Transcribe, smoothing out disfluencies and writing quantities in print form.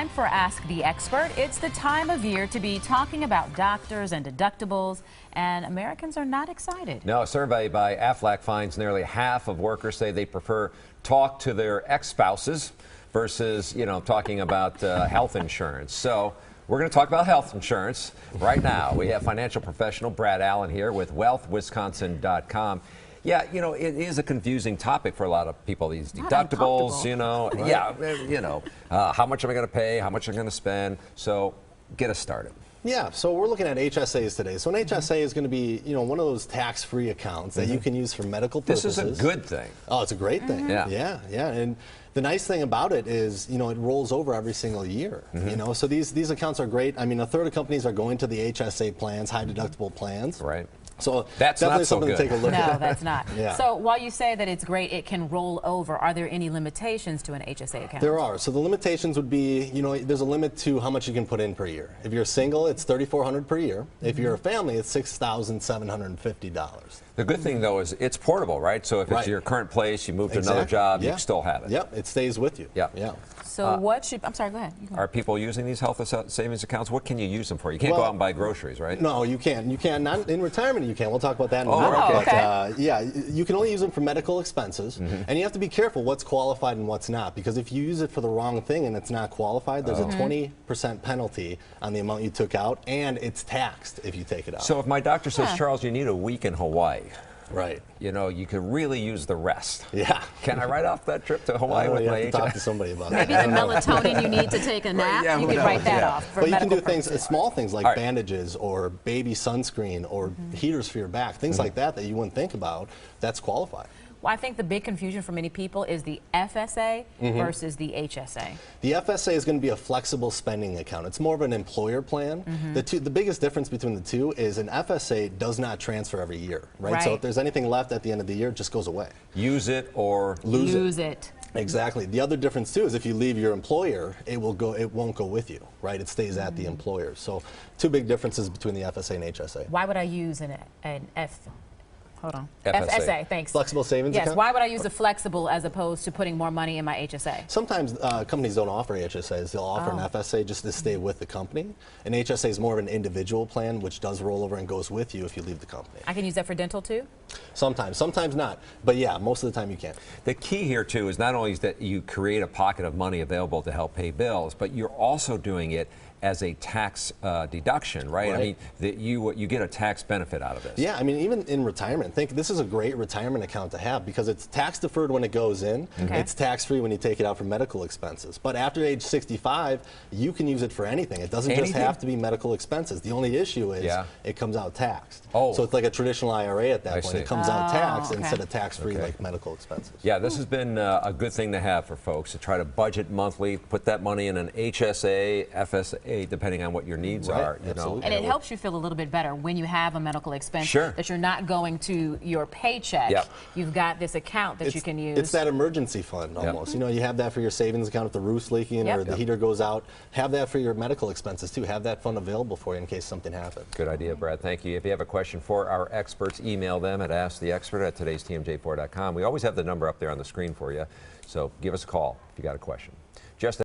Time for Ask the Expert. It's the time of year to be talking about doctors and deductibles, and Americans are not excited. No, a survey by Aflac finds nearly half of workers say they prefer talk to their ex-spouses versus, talking about health insurance. So we're going to talk about health insurance right now. We have financial professional Brad Allen here with wealthwisconsin.com. Yeah, it is a confusing topic for a lot of people, these deductibles, Right. Yeah, how much am I going to pay, how much am I going to spend? So get us started. Yeah, so we're looking at HSAs today. So an HSA is going to be, one of those tax-free accounts that you can use for medical purposes. This is a good thing. Oh, it's a great thing. Yeah. And the nice thing about it is, it rolls over every single year. So these accounts are great. I mean, a third of companies are going to the HSA plans, high deductible plans. Right. So that's definitely not so something good. to take a look at. No, that's not. Yeah. So while you say that it's great, it can roll over, are there any limitations to an HSA account? There are. So the limitations would be, there's a limit to how much you can put in per year. If you're single, it's $3,400 per year. If you're a family, it's $6,750. The good thing, though, is it's portable, right? So if it's your current place, you move to another job, you can still have it. Yep, it stays with you. Yeah. So what should, I'm sorry, go ahead. Are people using these health savings accounts? What can you use them for? You can't go out and buy groceries, right? No, you can't. You can. Not in retirement, you can. We'll talk about that in a minute. Okay. But, yeah, you can only use them for medical expenses. And you have to be careful what's qualified and what's not. Because if you use it for the wrong thing and it's not qualified, there's a 20% penalty on the amount you took out. And it's taxed if you take it out. So if my doctor says, Charles, you need a week in Hawaii. Right. You could really use the rest. Yeah. Can I write off that trip to Hawaii with my HSA? Talk to somebody about Maybe that. the melatonin you need to take a nap, you could write that off for But you can do purposes. small things like bandages or baby sunscreen or heaters for your back, things like that you wouldn't think about. That's qualified. Well, I think the big confusion for many people is the FSA versus the HSA. The FSA is going to be a flexible spending account. It's more of an employer plan. The biggest difference between the two is an FSA does not transfer every year, right? So if there's anything left at the end of the year, it just goes away. Use it or lose it. Exactly. The other difference too is if you leave your employer, it won't go with you, right? It stays at the employer. So two big differences between the FSA and HSA. Why would I use an FSA, thanks. Flexible savings account? Yes, why would I use a flexible as opposed to putting more money in my HSA? Sometimes companies don't offer HSAs. They'll offer an FSA just to stay with the company. An HSA is more of an individual plan, which does roll over and goes with you if you leave the company. I can use that for dental too? Sometimes not. But yeah, most of the time you can. The key here too is not only that you create a pocket of money available to help pay bills, but you're also doing it as a tax deduction, right? I mean, you get a tax benefit out of this. Yeah, I mean, even in retirement, this is a great retirement account to have because it's tax deferred when it goes in. It's tax free when you take it out for medical expenses. But after age 65, you can use it for anything. It doesn't just have to be medical expenses. The only issue is it comes out taxed. So it's like a traditional IRA at that point. It comes out taxed instead of tax free like medical expenses. Yeah, this has been a good thing to have for folks to try to budget monthly, put that money in an HSA, FSA, depending on what your needs are. And it helps you feel a little bit better when you have a medical expense that you're not going to your paycheck. You've got this account that you can use. It's that emergency fund almost. You have that for your savings account if the roof's leaking or the heater goes out. Have that for your medical expenses too. Have that fund available for you in case something happens. Good idea, Brad. Thank you. If you have a question for our experts, email them at asktheexpert@todaystmj4.com. We always have the number up there on the screen for you, so give us a call if you got a question. Just